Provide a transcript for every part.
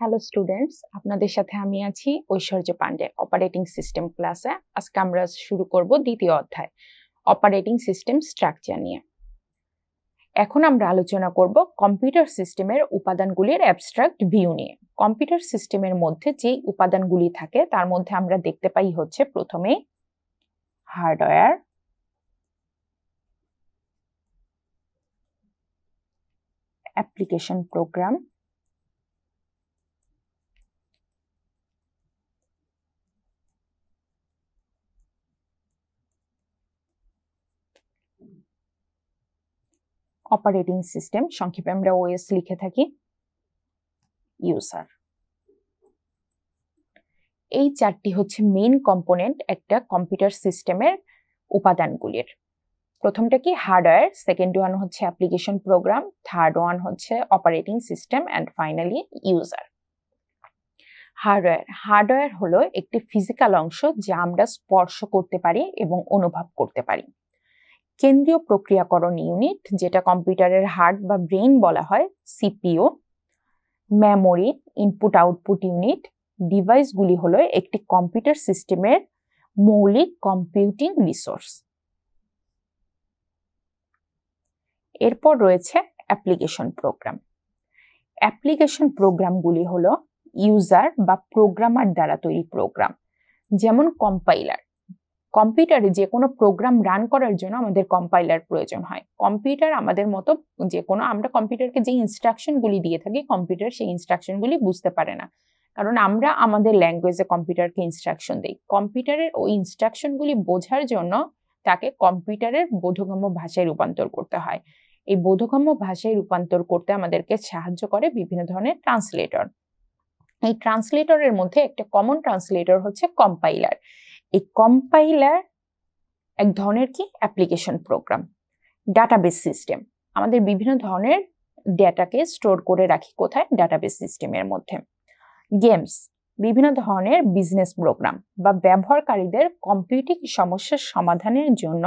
Hello students, আপনাদের সাথে আমি আছি ঐশ্বর্য পান্ডে অপারেটিং সিস্টেম ক্লাসে। আজকে আমরা শুরু করব দ্বিতীয় অধ্যায় অপারেটিং সিস্টেম স্ট্রাকচার নিয়ে। এখন আমরা আলোচনা করব কম্পিউটার সিস্টেমের উপাদানগুলির অ্যাবস্ট্রাক্ট ভিউ নিয়ে। কম্পিউটার সিস্টেমের মধ্যে যে উপাদানগুলি থাকে তার মধ্যে আমরা দেখতে পাই হচ্ছে প্রথমেই hardware, application program, operating system, সংক্ষেপে আমরা ওএস লিখে থাকি, ইউজার। এই চারটি হচ্ছে মেইন কম্পোনেন্ট একটা কম্পিউটার সিস্টেমের উপাদানগুলির। প্রথমটা কি হার্ডওয়্যার, সেকেন্ড ওয়ান হচ্ছে অ্যাপ্লিকেশন প্রোগ্রাম, থার্ড ওয়ান হচ্ছে operating system and finally user. Hardware হলো একটি ফিজিক্যাল অংশ যা আমরা স্পর্শ করতে পারি এবং অনুভব করতে পারি। কেন্দ্রীয় প্রক্রিয়াকরণ ইউনিট, যেটা কম্পিউটারের হার্ট বা ব্রেইন বলা হয়, CPU, memory, input output unit. ডিভাইসগুলি হলো একটি কম্পিউটার সিস্টেমের মৌলিক কম্পিউটিং রিসোর্স। এরপর রয়েছে অ্যাপ্লিকেশন প্রোগ্রাম। অ্যাপ্লিকেশন প্রোগ্রামগুলি হলো ইউজার বা প্রোগ্রামার দ্বারা তৈরি প্রোগ্রাম, যেমন কম্পাইলার। কম্পিউটারে যে কোনো প্রোগ্রাম রান করার জন্য আমাদের কম্পাইলার প্রয়োজন হয়। কম্পিউটার আমাদের মতো আমরা কম্পিউটারকে যে ইনস্ট্রাকশনগুলি দিয়ে থাকি, কম্পিউটার সেই ইনস্ট্রাকশনগুলি বুঝতে পারে না, কারণ আমরা আমাদের ল্যাঙ্গুয়েজে কম্পিউটারকে ইনস্ট্রাকশন দিই। কম্পিউটারের ওই ইনস্ট্রাকশনগুলি বোঝার জন্য তাকে কম্পিউটারের বোধগম্য ভাষায় রূপান্তর করতে হয়। এই বোধগম্য ভাষায় রূপান্তর করতে আমাদেরকে সাহায্য করে বিভিন্ন ধরনের ট্রান্সলেটর। এই ট্রান্সলেটরের মধ্যে একটা কমন ট্রান্সলেটর হচ্ছে কম্পাইলার। এই কম্পাইলার এক ধরনের কি অ্যাপ্লিকেশন প্রোগ্রাম। ডাটাবেস সিস্টেম, আমাদের বিভিন্ন ধরনের ডেটাকে স্টোর করে রাখি কোথায়? ডাটাবেস সিস্টেমের মধ্যে। গেমস, বিভিন্ন ধরনের বিজনেস প্রোগ্রাম বা ব্যবহারকারীদের কম্পিউটিং সমস্যার সমাধানের জন্য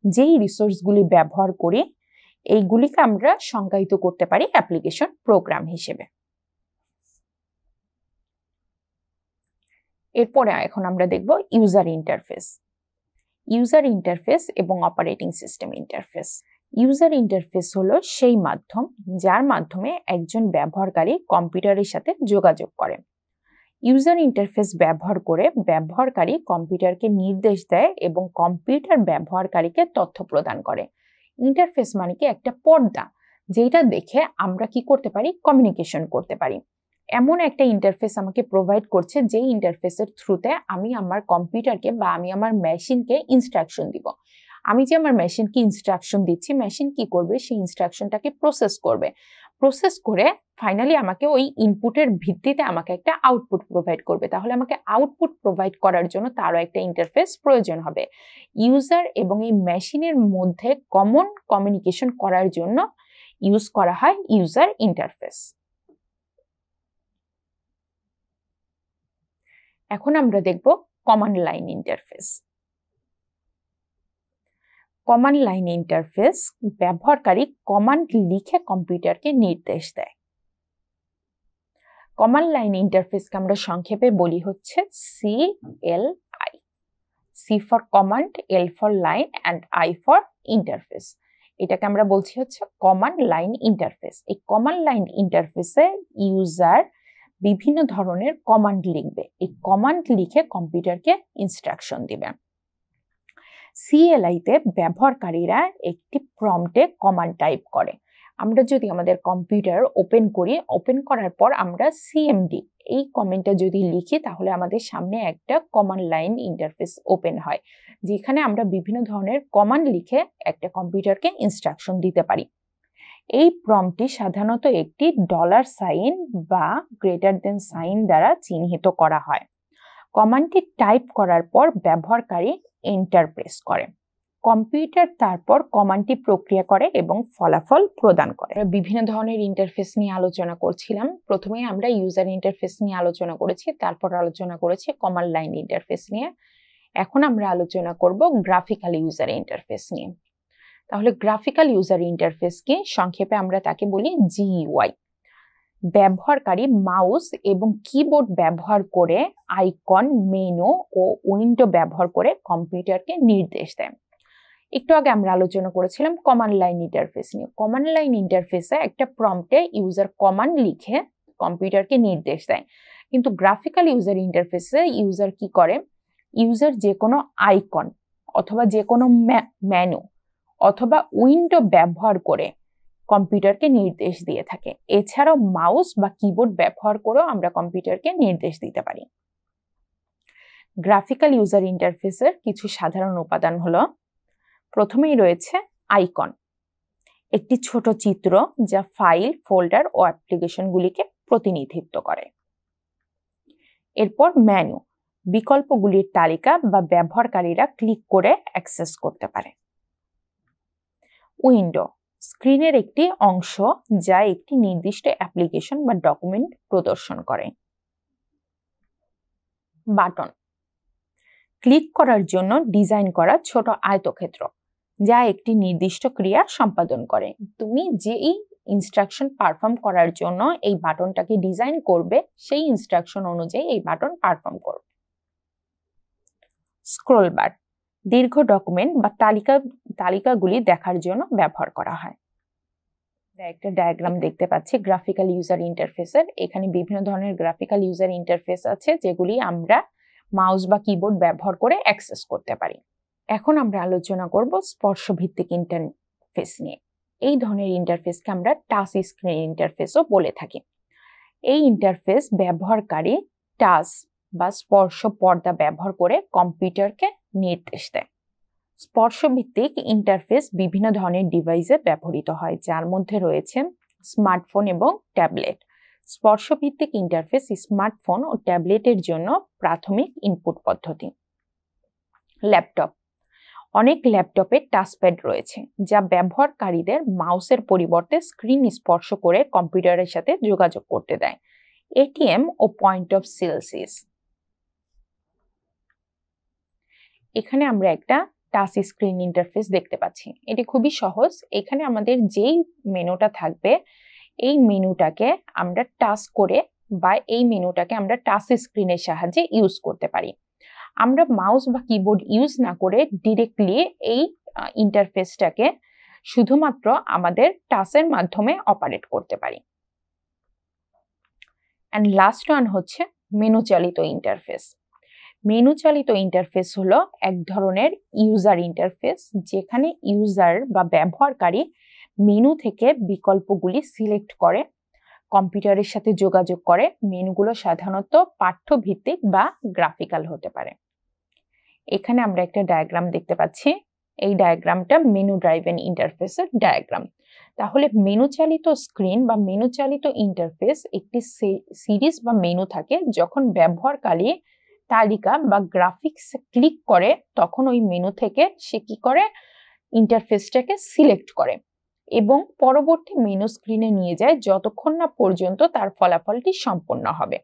যেই রিসোর্সগুলি ব্যবহার করি এইগুলিকে আমরা সংজ্ঞায়িত করতে পারি অ্যাপ্লিকেশন প্রোগ্রাম হিসেবে। এরপরে এখন আমরা দেখব ইউজার ইন্টারফেস। ইউজার ইন্টারফেস এবং operating system interface. User interface হলো সেই মাধ্যম যার মাধ্যমে একজন ব্যবহারকারী কম্পিউটারের সাথে যোগাযোগ করে। ইউজার ইন্টারফেস ব্যবহার করে ব্যবহারকারী কম্পিউটারকে নির্দেশ দেয় এবং কম্পিউটার ব্যবহারকারীকে তথ্য প্রদান করে। ইন্টারফেস মানে কি একটা পর্দা, যেটা দেখে আমরা কি করতে পারি? কমিউনিকেশন করতে পারি। এমন একটা ইন্টারফেস আমাকে প্রোভাইড করছে যে ইন্টারফেসের থ্রুতে আমি আমার কম্পিউটারকে বা আমি আমার মেশিনকে ইনস্ট্রাকশন দিব। আমি যে আমার মেশিনকে ইনস্ট্রাকশন দিচ্ছি, মেশিন কি করবে? সেই ইনস্ট্রাকশনটাকে প্রসেস করবে। প্রসেস করে ফাইনালি আমাকে ওই ইনপুটের ভিত্তিতে আমাকে একটা আউটপুট প্রোভাইড করবে। তাহলে আমাকে আউটপুট প্রোভাইড করার জন্য তারও একটা ইন্টারফেস প্রয়োজন হবে। ইউজার এবং এই মেশিনের মধ্যে কমন কমিউনিকেশন করার জন্য ইউজ করা হয় ইউজার ইন্টারফেস। এখন আমরা দেখব command line interface. Command line interface ব্যবহারকারী কমান্ড লিখে কম্পিউটারকে নির্দেশ দেয়। কমান্ড লাইন ইন্টারফেসকে আমরা সংক্ষেপে বলি হচ্ছে CLI। C for command, L for line and I for interface. এটাকে আমরা বলছি হচ্ছে কমান্ড লাইন ইন্টারফেস। এই কমান্ড লাইন ইন্টারফেসে ইউজার বিভিন্ন ধরনের কমান্ড লিখবে। এই কমান্ড লিখে কম্পিউটারকে ইনস্ট্রাকশন দিবে। CLI তে ব্যবহারকারীরা একটি প্রম্পটে কমান্ড টাইপ করে। আমরা যদি আমাদের কম্পিউটার ওপেন করি, ওপেন করার পর আমরা CMD এই কমেন্টটা যদি লিখি তাহলে আমাদের সামনে একটা কমান্ড লাইন ইন্টারফেস ওপেন হয়, যেখানে আমরা বিভিন্ন ধরনের কমান্ড লিখে একটা কম্পিউটারকে ইনস্ট্রাকশন দিতে পারি। এই প্রম্পটটি সাধারণত একটি $সাইন বা গ্রেটার দেন সাইন দ্বারা চিহ্নিত করা হয়। কমান্ডটি টাইপ করার পর ব্যবহারকারী এন্টার প্রেস করে। কম্পিউটার তারপর কমান্ডটি প্রক্রিয়া করে এবং ফলাফল প্রদান করে। বিভিন্ন ধরনের ইন্টারফেস নিয়ে আলোচনা করছিলাম। প্রথমে আমরা ইউজার ইন্টারফেস নিয়ে আলোচনা করেছি, তারপর আলোচনা করেছি কমান্ড লাইন ইন্টারফেস নিয়ে। এখন আমরা আলোচনা করব গ্রাফিক্যাল ইউজার ইন্টারফেস নিয়ে। তাহলে গ্রাফিক্যাল ইউজার ইন্টারফেস কি? সংক্ষেপে আমরা তাকে বলি GUI। ব্যবহারকারী মাউস এবং কিবোর্ড ব্যবহার করে আইকন, মেনু ও উইন্ডো ব্যবহার করে কম্পিউটারকে নির্দেশ দেয়। একটু আগে আমরা আলোচনা করেছিলাম কমান্ড লাইন ইন্টারফেস নিয়ে। কমান্ড লাইন ইন্টারফেসে একটা প্রম্পটে ইউজার কমান্ড লিখে কম্পিউটারকে নির্দেশ দেয়, কিন্তু গ্রাফিক্যাল ইউজার ইন্টারফেসে ইউজার কি করে, ইউজার যে কোনো আইকন অথবা যে কোনো মেনু অথবা উইন্ডো ব্যবহার করে কম্পিউটারকে নির্দেশ দিয়ে থাকে। এছাড়াও মাউস বা কিবোর্ড ব্যবহার করেও আমরা কম্পিউটারকে নির্দেশ দিতে পারি। গ্রাফিক্যাল ইউজার ইন্টারফেসের কিছু সাধারণ উপাদান হলো, প্রথমেই রয়েছে আইকন, একটি ছোট চিত্র যা ফাইল, ফোল্ডার ও অ্যাপ্লিকেশনগুলিকে প্রতিনিধিত্ব করে। এরপর মেনু, বিকল্পগুলির তালিকা বা ব্যবহারকারীরা ক্লিক করে অ্যাক্সেস করতে পারে। উইন্ডো, স্ক্রিনের একটি অংশ যা একটি নির্দিষ্ট অ্যাপ্লিকেশন বা ডকুমেন্ট প্রদর্শন করে। বাটন, ক্লিক করার জন্য ডিজাইন করা ছোট আয়তক্ষেত্র যা একটি নির্দিষ্ট ক্রিয়া সম্পাদন করে। তুমি যেই ইনস্ট্রাকশন পারফর্ম করার জন্য এই বাটনটাকে ডিজাইন করবে, সেই ইনস্ট্রাকশন অনুযায়ী এই বাটন পারফর্ম করবে। স্ক্রল বার, দীর্ঘ ডকুমেন্ট বা তালিকাগুলি দেখার জন্য ব্যবহার করা হয়। একটা ডায়াগ্রাম দেখতে পাচ্ছি গ্রাফিক্যাল ইউজার ইন্টারফেসের। এখানে বিভিন্ন ধরনের গ্রাফিক্যাল ইউজার ইন্টারফেস আছে যেগুলি আমরা মাউস বা কিবোর্ড ব্যবহার করে অ্যাক্সেস করতে পারি। এখন আমরা আলোচনা করব স্পর্শভিত্তিক ইন্টারফেস নিয়ে। এই ধরনের ইন্টারফেসকে আমরা টাচ স্ক্রিন ইন্টারফেসও বলে থাকি। এই ইন্টারফেস ব্যবহারকারী টাচ বা স্পর্শ পর্দা ব্যবহার করে কম্পিউটারকে নির্দেশ দেয়। স্পর্শভিত্তিক ইন্টারফেস বিভিন্ন ধরনের ডিভাইসে ব্যবহৃত হয়, যার মধ্যে রয়েছে স্মার্টফোন এবং ট্যাবলেট। স্পর্শভিত্তিক ইন্টারফেস স্মার্টফোন ও ট্যাবলেটের জন্য প্রাথমিক ইনপুট পদ্ধতি। ল্যাপটপ, অনেক ল্যাপটপে টাচপ্যাড রয়েছে যা ব্যবহারকারীদের মাউসের পরিবর্তে স্ক্রিন স্পর্শ করে কম্পিউটারের সাথে যোগাযোগ করতে দেয়। এটিএম ও পয়েন্ট অফ সেলস। এখানে আমরা একটা টাচ স্ক্রিন ইন্টারফেস দেখতে পাচ্ছি। এটি খুবই সহজ। এখানে আমাদের যেই মেনুটা থাকবে এই মেনুটাকে আমরা টাচ করে বা এই মেনুটাকে আমরা টাচ স্ক্রিনের সাহায্যে ইউজ করতে পারি। আমরা মাউস বা কিবোর্ড ইউজ না করে ডিরেক্টলি এই ইন্টারফেসটাকে শুধুমাত্র আমাদের টাচের মাধ্যমে অপারেট করতে পারি। অ্যান্ড লাস্ট ওয়ান হচ্ছে মেনু চালিত ইন্টারফেস। মেনু চালিত ইন্টারফেস হলো এক ধরনের ইউজার ইন্টারফেস যেখানে ইউজার বা ব্যবহারকারী মেনু থেকে বিকল্পগুলি সিলেক্ট করে কম্পিউটারের সাথে যোগাযোগ করে। মেনুগুলো সাধারণত পাঠ্যভিত্তিক বা গ্রাফিক্যাল হতে পারে। এখানে আমরা একটা ডায়াগ্রাম দেখতে পাচ্ছি। এই ডায়াগ্রামটা মেনু ড্রাইভেন ইন্টারফেসের ডায়াগ্রাম। তাহলে মেনু চালিত স্ক্রিন বা মেনু চালিত ইন্টারফেস একটি সিরিজ বা মেনু থাকে। যখন ব্যবহারকারী তালিকা বা গ্রাফিক্স ক্লিক করে তখন ওই মেনু থেকে সে কি করে, ইন্টারফেসটাকে সিলেক্ট করে এবং পরবর্তী মেনু স্ক্রিনে নিয়ে যায় যতক্ষণ না পর্যন্ত তার ফলাফলটি সম্পন্ন হবে।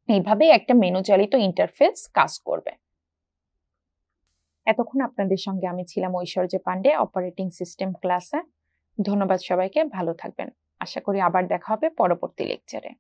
এইভাবে একটা মেনু চালিত ইন্টারফেস কাজ করবে। এতক্ষণ আপনাদের সঙ্গে আমি ছিলাম ঐশ্বর্য পান্ডে, অপারেটিং সিস্টেম ক্লাসে। ধন্যবাদ সবাইকে, ভালো থাকবেন। আশা করি আবার দেখা হবে পরবর্তী লেকচারে।